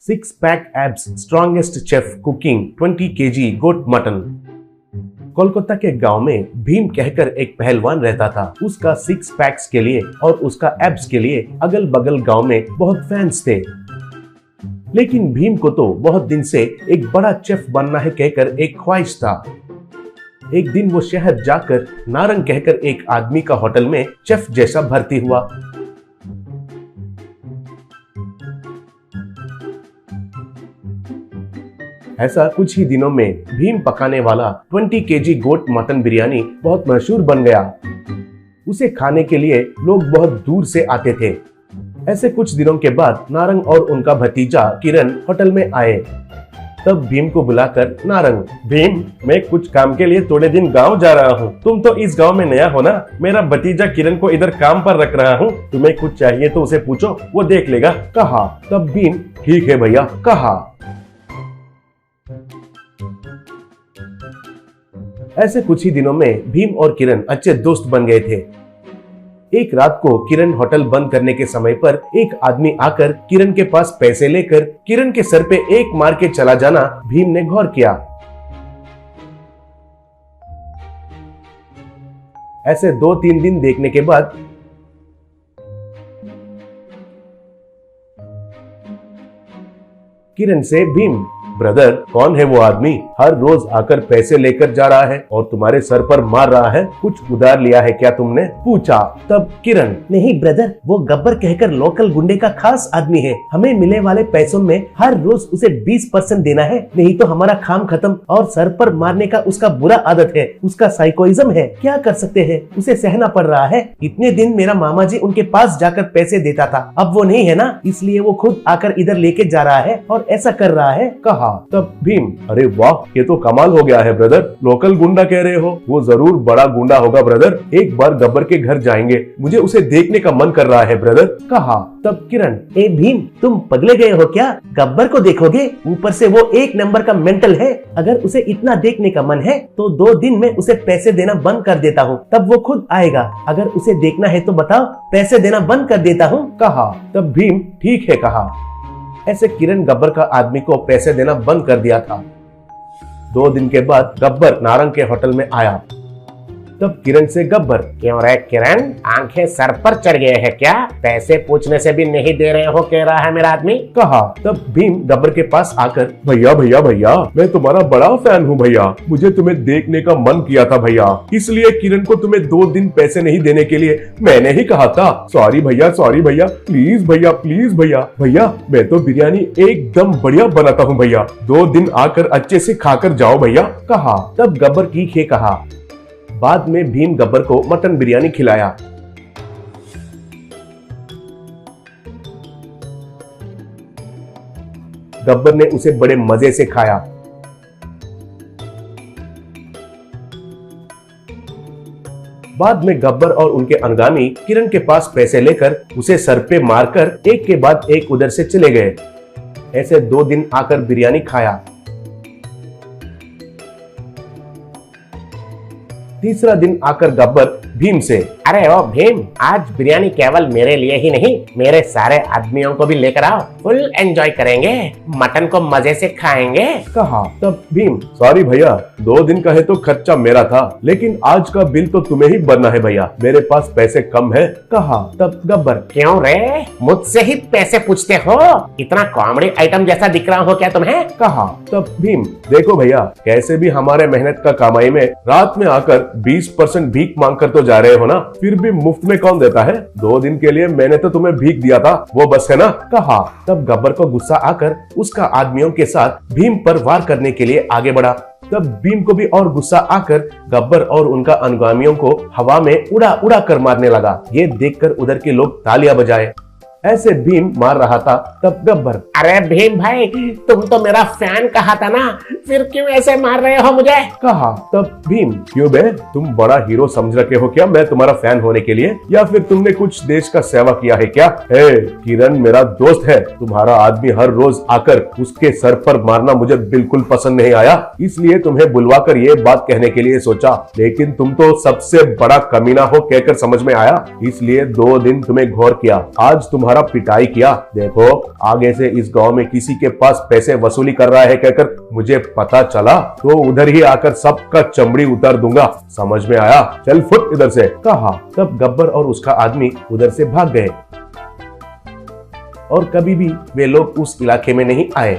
6 pack abs strongest chef cooking 20 KG goat mutton. Kolkata के गांव में भीम कहकर एक पहलवान रहता था। उसका 6 पैक्स के लिए और उसका एब्स के लिए अगल बगल गांव में बहुत फैंस थे। लेकिन भीम को तो बहुत दिन से एक बड़ा शेफ बनना है कहकर एक ख्वाहिश था। एक दिन वो शहर जाकर नारंग कहकर एक आदमी का होटल में शेफ जैसा भर्ती हुआ। ऐसा कुछ ही दिनों में भीम पकाने वाला 20 केजी गोट मटन बिरयानी बहुत मशहूर बन गया। उसे खाने के लिए लोग बहुत दूर से आते थे। ऐसे कुछ दिनों के बाद नारंग और उनका भतीजा किरण होटल में आए। तब भीम को बुलाकर नारंग, भीम, मैं कुछ काम के लिए थोड़े दिन गांव जा रहा हूँ। तुम तो इस गांव में नया हो ना। मेरा भतीजा किरण को इधर काम पर रख रहा हूँ। तुम्हें कुछ चाहिए तो उसे पूछो, वो देख लेगा, कहा। तब भीम, ठीक है भैया, कहा। ऐसे कुछ ही दिनों में भीम और किरण अच्छे दोस्त बन गए थे। एक रात को किरण होटल बंद करने के समय पर एक आदमी आकर किरण के पास पैसे लेकर किरण के सर पे एक मार के चला जाना भीम ने गौर किया। ऐसे 2-3 दिन देखने के बाद किरण से भीम, ब्रदर, कौन है वो आदमी? हर रोज आकर पैसे लेकर जा रहा है और तुम्हारे सर पर मार रहा है। कुछ उधार लिया है क्या तुमने? पूछा। तब किरण, नहीं ब्रदर, वो गब्बर कहकर लोकल गुंडे का खास आदमी है। हमें मिलने वाले पैसों में हर रोज उसे 20% देना है, नहीं तो हमारा काम खत्म। और सर पर मारने का उसका बुरा आदत है, उसका साइकोइज्म है। क्या कर सकते हैं, उसे सहना पड़ रहा है। इतने दिन मेरा मामा जी उनके पास जाकर पैसे देता था, अब वो नहीं है ना, इसलिए वो खुद आकर इधर लेके जा रहा है और ऐसा कर रहा है, कहा। तब भीम, अरे वाह, ये तो कमाल हो गया है ब्रदर। लोकल गुंडा कह रहे हो? वो जरूर बड़ा गुंडा होगा ब्रदर। एक बार गब्बर के घर जाएंगे, मुझे उसे देखने का मन कर रहा है ब्रदर, कहा। तब किरण, ए भीम, तुम पगले गए हो क्या? गब्बर को देखोगे? ऊपर से वो एक नंबर का मेंटल है। अगर उसे इतना देखने का मन है तो 2 दिन में उसे पैसे देना बंद कर देता हूँ, तब वो खुद आएगा। अगर उसे देखना है तो बताओ, पैसे देना बंद कर देता हूँ, कहा। तब भीम, ठीक है, कहा। ऐसे किरण गब्बर का आदमी को पैसे देना बंद कर दिया था। 2 दिन के बाद गब्बर नारंग के होटल में आया। तब किरण से गब्बर, क्यों रे किरण, आंखें सर पर चढ़ गए हैं क्या? पैसे पूछने से भी नहीं दे रहे हो, कह रहा है मेरा आदमी, कहा। तब भीम गब्बर के पास आकर, भैया भैया भैया, मैं तुम्हारा बड़ा फैन हूँ भैया, मुझे तुम्हें देखने का मन किया था भैया, इसलिए किरण को तुम्हें 2 दिन पैसे नहीं देने के लिए मैंने ही कहा था। सॉरी भैया, प्लीज भैया, प्लीज भैया, भैया मैं तो बिरयानी एकदम बढ़िया बनाता हूँ भैया, 2 दिन आकर अच्छे से खाकर जाओ भैया, कहा। तब गब्बर ठीक है, कहा। बाद में भीम गब्बर को मटन बिरयानी खिलाया। गब्बर ने उसे बड़े मजे से खाया। बाद में गब्बर और उनके अनुगामी किरण के पास पैसे लेकर उसे सर पे मारकर एक के बाद एक उधर से चले गए। ऐसे 2 दिन आकर बिरयानी खाया। तीसरा दिन आकर गब्बर भीम से, अरे ओ भीम, आज बिरयानी केवल मेरे लिए ही नहीं, मेरे सारे आदमियों को भी लेकर आओ, फुल एंजॉय करेंगे, मटन को मजे से खाएंगे, कहा। तब भीम, सॉरी भैया, 2 दिन का है तो खर्चा मेरा था, लेकिन आज का बिल तो तुम्हें ही भरना है भैया, मेरे पास पैसे कम है, कहा। तब गब्बर, क्यों रे, मुझसे ही पैसे पूछते हो? इतना कॉमेडी आइटम जैसा दिख रहा हो क्या तुम्हें, कहा। तब भीम, देखो भैया, कैसे भी हमारे मेहनत का कमाई में रात में आकर 20% भीख मांग कर तो जा रहे हो ना, फिर भी मुफ्त में कौन देता है? 2 दिन के लिए मैंने तो तुम्हें भीख दिया था, वो बस है ना, कहा। तब गब्बर को गुस्सा आकर उसका आदमियों के साथ भीम पर वार करने के लिए आगे बढ़ा। तब भीम को भी और गुस्सा आकर गब्बर और उनका अनुगामियों को हवा में उड़ा उड़ा कर मारने लगा। ये देखकर उधर के लोग तालियां बजाए। ऐसे भीम मार रहा था। तब गब्बर, अरे भीम भाई, तुम तो मेरा फैन कहा था ना, फिर क्यों ऐसे मार रहे हो मुझे, कहा। तब भीम, क्यों बे, तुम बड़ा हीरो समझ रखे हो क्या मैं तुम्हारा फैन होने के लिए, या फिर तुमने कुछ देश का सेवा किया है क्या? किरण मेरा दोस्त है, तुम्हारा आदमी हर रोज आकर उसके सर पर मारना मुझे बिल्कुल पसंद नहीं आया, इसलिए तुम्हें बुलवाकर ये बात कहने के लिए सोचा, लेकिन तुम तो सबसे बड़ा कमीना हो कहकर समझ में आया, इसलिए 2 दिन तुम्हें घौर किया। आज तुम्हारा तुम्हारा पिटाई किया। देखो आगे से इस गांव में किसी के पास पैसे वसूली कर रहा है कहकर मुझे पता चला तो उधर ही आकर सबका चमड़ी उतार दूंगा, समझ में आया? चल फुट इधर से, कहा। तब गब्बर और उसका आदमी उधर से भाग गए और कभी भी वे लोग उस इलाके में नहीं आए।